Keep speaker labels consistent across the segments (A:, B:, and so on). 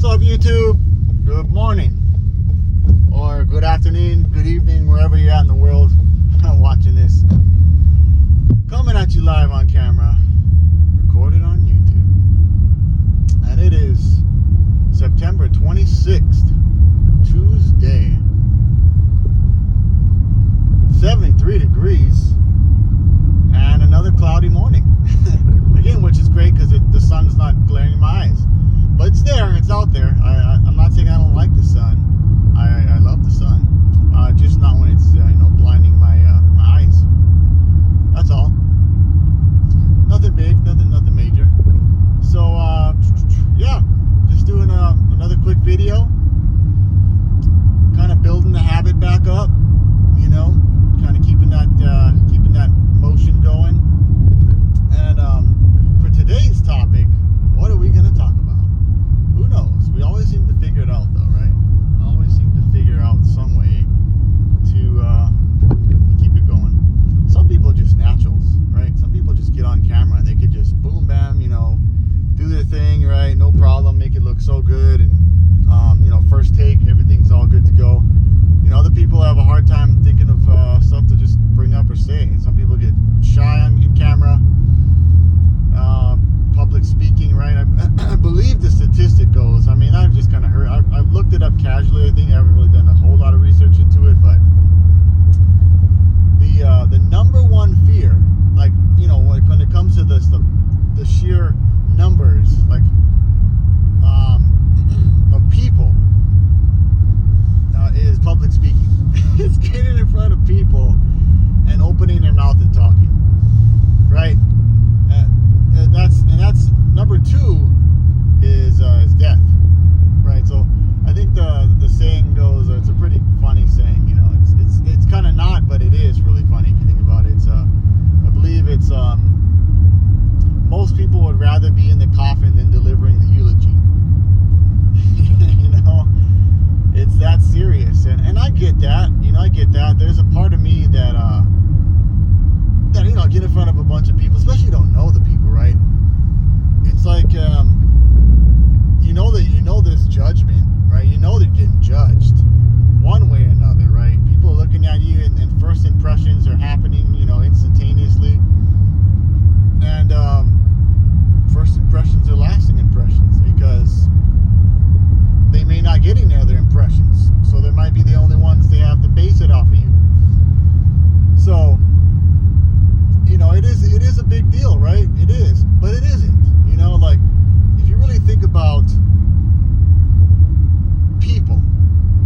A: What's up, YouTube? Good morning, or good afternoon, good evening, wherever you're at in the world watching this. Coming at you live on camera, recorded on YouTube. And it is September 26th, Tuesday. 73 degrees, and another cloudy morning. Again, which is great because the sun's not glaring in my eyes. But it's there, it's out there. I'm not saying I don't like the sun. I love the sun. Just not when it's blinding my eyes. That's all. Nothing big, nothing major. So yeah, just doing another quick video. Kind of building the habit back up. Kind of keeping that motion going. And for today's topic, what are we going to talk about? Who knows? We always seem to figure it out, though, right? Always seem to figure out some way to keep it going. Some people are just naturals, right? Some people just get on camera and they could just boom, bam, do their thing, right? No problem, make it look so good, and first take, everything's all good to go. Other people have a hard time thinking of stuff to just bring up or say. Some people get shy on camera. Public speaking, right? I believe the statistic goes. I mean, I've just kind of heard. I've looked it up casually. I think I haven't really done a whole lot of research into it, but the number one fear, like when it comes to the sheer numbers, like of people, is public speaking. It's getting in front of people and opening their mouth and talking, right? That's number two is death, right? So I think the saying goes, it's a pretty funny saying, it's kind of not, but it is really funny if you think about it. It's I believe it's most people would rather be in the coffin than delivering the eulogy. It's that serious, and I get that. I get that. There's a part of me that get in front of a bunch of people, especially you don't know the people, right? It's like there's judgment, right? They're getting judged one way or another, right? People are looking at you, and first impressions are happening, instantaneously, and first impressions are lasting impressions, because they may not get any other impressions, so they might be the only ones they have to base it off of you. So it is a big deal, right? It is, but it isn't. Like, if you really think about people,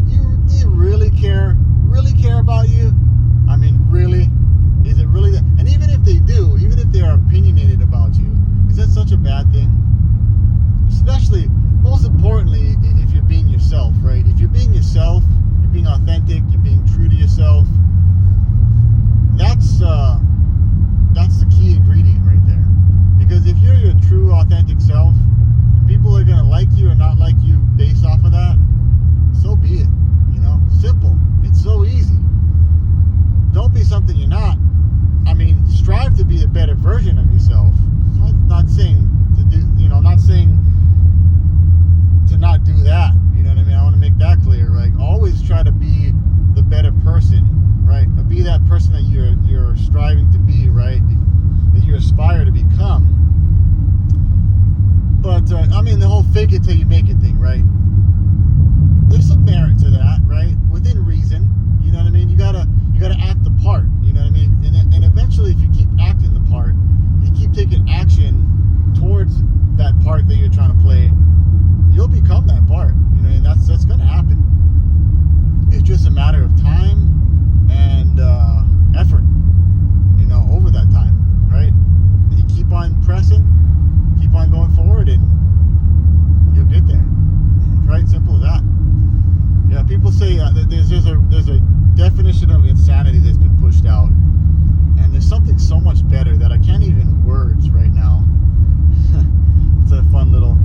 A: do you really care about you? I mean, really? Is it really that? And even if they do, even if they are opinionated about you, is that such a bad thing? Especially, most importantly, if you're being yourself, right? If you're being yourself, you're being authentic, you're being true to yourself, that's the key ingredient right there. Because if you're your true, authentic self, people are going to like you or not like you based off of that, so be it. Simple. It's so easy. Don't be something you're not. I mean, strive to be a better version of yourself. I'm not saying to do, not saying to not do that. You know what I mean? I want to make that clear. Like, always try to be the better person, right? Be that person that you're striving to be, right? That you aspire to become. But the whole fake it till you make it thing, right? There's some merit to that, right? Within reason, you know what I mean? You gotta act the part, you know what I mean? And eventually, if you keep acting the part, you keep taking action towards that part that you're trying to play, you'll become that part, and that's gonna happen. It's just a matter of time and effort, over that time, right? And you keep on pressing, keep on going forward, and you'll get there, right? Simple as that. Yeah, people say there's a definition of insanity that's been pushed out, and there's something so much better that I can't even words right now. It's a fun little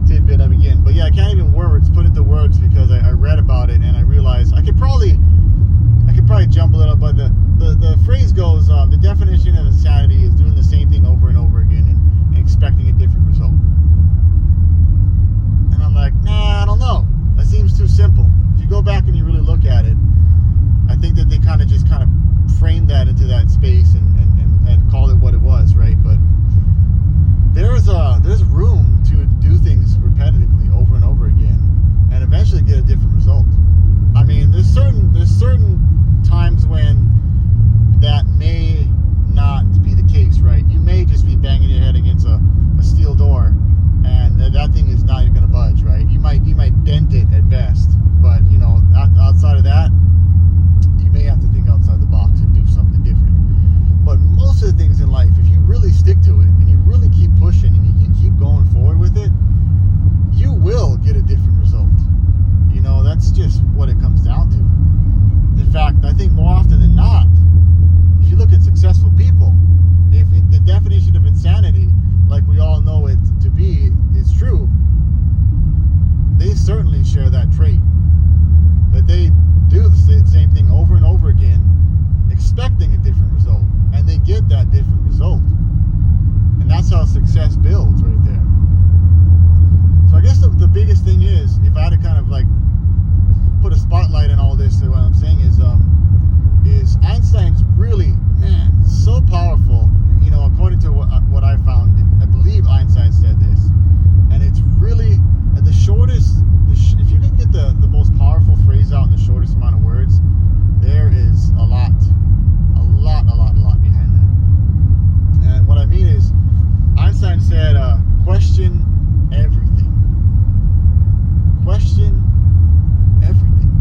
A: tidbit of again, but yeah, I can't even put into words because I read about it and I realized I could probably jumble it up, but the phrase goes, the definition of insanity is doing the same thing over and over again and expecting a different result. share that trait. That they do the same thing over and over again, expecting a different result, and they get that different result. And that's how success builds right there. So I guess the biggest thing is, if I had to kind of like put a spotlight on all this, what I'm saying is Einstein's really, man, so powerful. You know, according to what I found, I believe Einstein said this, and it's really the shortest. If you can get the most powerful phrase out in the shortest amount of words, there is a lot behind that. And what I mean is, Einstein said, question everything. Question everything.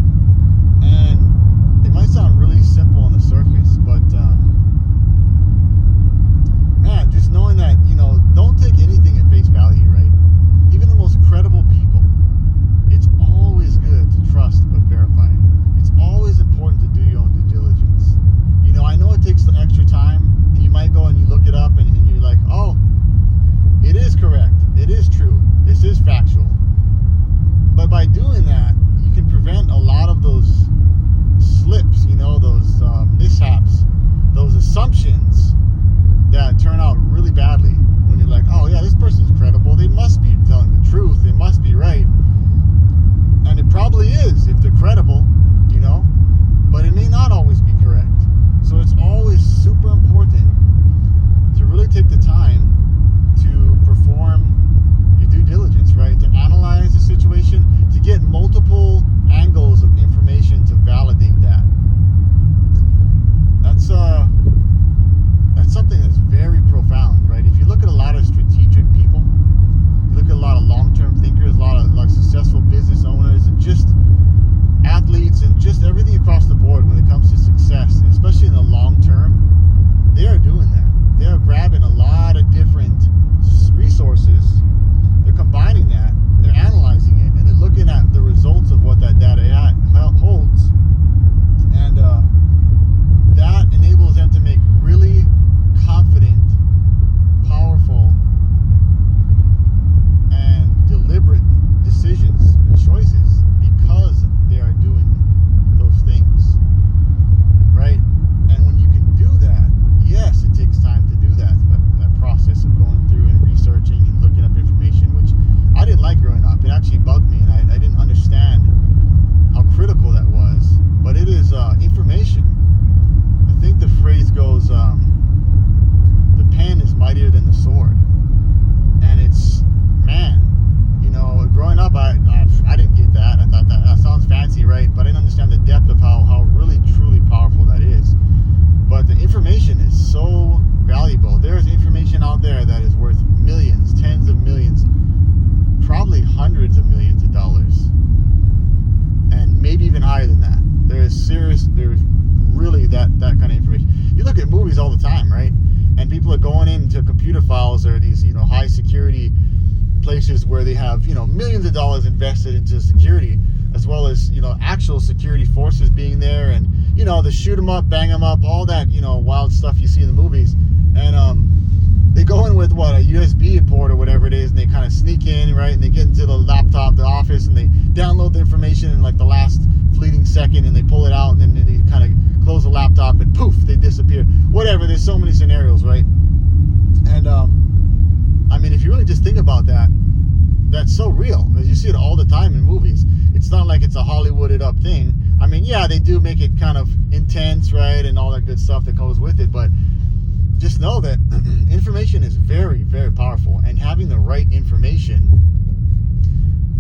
A: And it might sound really simple on the surface, but man, just knowing that, you know, don't take anything at face value, right? Even the most credible people, it's always good to trust but verify. It's always important to do your own due diligence. You know, I know it takes the extra time, and you might go and you look it up and you're like, oh, it is correct, it is true, this is factual. But by doing that, you can prevent a lot of those slips, you know, those mishaps, those assumptions that turn out really badly when you're like, oh yeah, this person's credible, they must be telling the truth, they must be right. And it probably is if they're credible, you know, but it may not always be correct. So it's always super important to really take the time to perform your due diligence, right? To analyze the situation, to get multiple angles of information to validate that. That's something that's very profound, right? If you look at a lot of strategic people, you look at a lot of long-term thinkers, a lot of like successful business owners, and just athletes, and just everything across the board when it comes to success, especially in the long term, they are doing that. They are grabbing a lot of different resources, they're combining that, they're analyzing it, and they're looking at the results of what that data holds, and that enables them to make really confident, powerful, and deliberate decisions and choices because they are doing those things, right? And when you can do that, yes, it takes time to do that process of going through and researching and looking up information, which I didn't like growing up. It actually bugged me, and I didn't understand how critical that was. But it is information. I think the phrase goes, the pen is mightier than the sword. And it's, man, you know, growing up, I didn't get that. I thought that sounds fancy, right? But I didn't understand the depth of how really, truly powerful that is. But the information is so valuable. There is information out there that is worth millions, tens of millions, probably hundreds of millions of dollars, and maybe even higher than that. There's really that kind of information. You look at movies all the time, right? And people are going into computer files or these, you know, high security places where they have, you know, millions of dollars invested into security, as well as, you know, actual security forces being there, and, you know, the shoot 'em up, bang 'em up, all that, you know, wild stuff you see in the movies. And they go in with what, a USB port or whatever it is, and they kind of sneak in, right? And they get into the laptop, the office, and they download the information in like the last fleeting second, and they pull it out, and then they kind of close the laptop, and poof, they disappear. Whatever. There's so many scenarios, right? And I mean, if you really just think about that, that's so real, because you see it all the time in movies. It's not like it's a Hollywooded up thing. I mean, yeah, they do make it kind of intense, right, and all that good stuff that goes with it, but just know that information is very, very powerful, and having the right information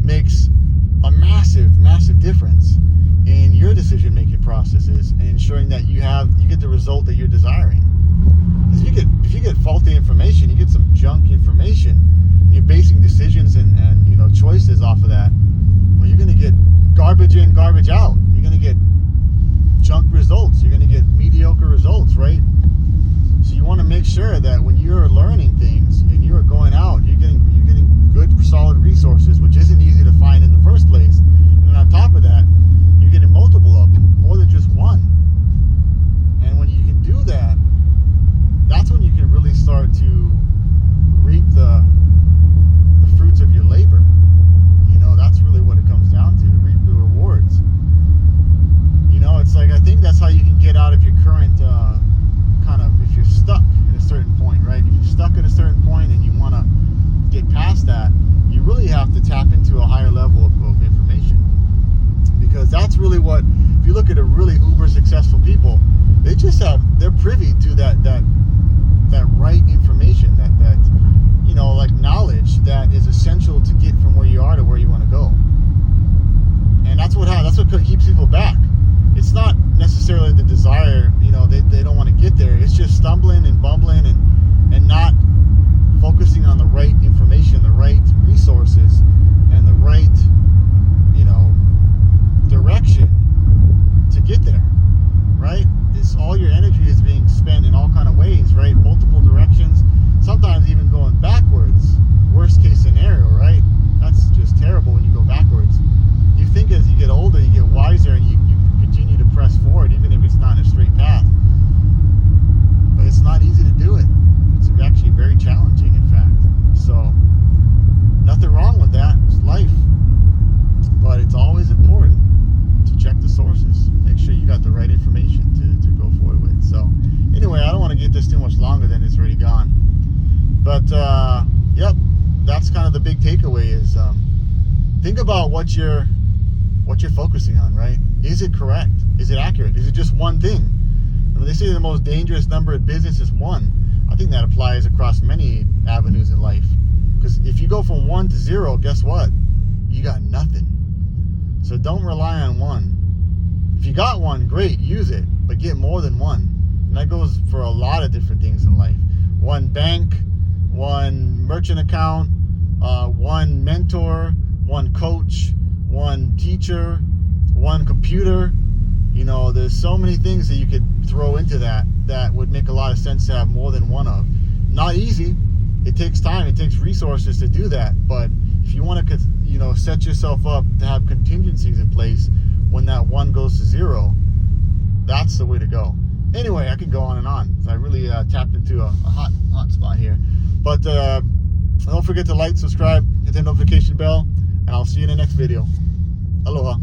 A: makes a massive, massive difference in your decision-making processes and ensuring that you get the result that you're desiring. If you get faulty information, you get some junk information, and you're basing decisions and you know, choices off of that, well, you're going to get garbage in, garbage out. You're going to get junk results. You're going to get mediocre results, right? So you want to make sure that when you're learning things and you're going out, you're getting good, solid resources, which isn't easy to find in the first place. And then on top of that, you're getting multiple of them, more than just one. And when you can do that, that's when you can really start to reap the fruits of your labor. You know, that's really what it comes down to. they're privy to that right information, that like knowledge that is essential to get from where you are to where you want to go. And that's what keeps people back. It's not necessarily the desire, they don't want to get there. It's just stumbling and bumbling and not focusing on the right information, the right resources, and the right, direction to get there, right? It's all your energy is being spent in all kind of ways, right? Multiple directions, sometimes even going backwards. Worst case scenario, right? That's just terrible when you go backwards. You think as you get older, you get wiser, and you continue to press forward, even if it's not in a straight path. But it's not easy to do it. It's actually very challenging, in fact. So, nothing wrong with that. It's life. But it's always important to check the sources. Make sure you got the right information to go forward with. So, anyway, I don't want to get this too much longer than it's already gone. But, yep, that's kind of the big takeaway is think about what you're focusing on, right? Is it correct? Is it accurate? Is it just one thing? I mean, they say the most dangerous number in business is 1. I think that applies across many avenues in life. Because if you go from 1 to 0, guess what? You got nothing. So don't rely on 1. If you got 1, great, use it. But get more than 1. And that goes for a lot of different things in life. 1 bank, 1 merchant account, 1 mentor, 1 coach, 1 teacher, 1 computer. There's so many things that you could throw into that would make a lot of sense to have more than 1 of. Not easy. It takes time. It takes resources to do that. But if you want to, set yourself up to have contingencies in place when that 1 goes to 0, that's the way to go. Anyway, I could go on and on. I really tapped into a hot spot here. But don't forget to like, subscribe, hit the notification bell, and I'll see you in the next video. Aloha.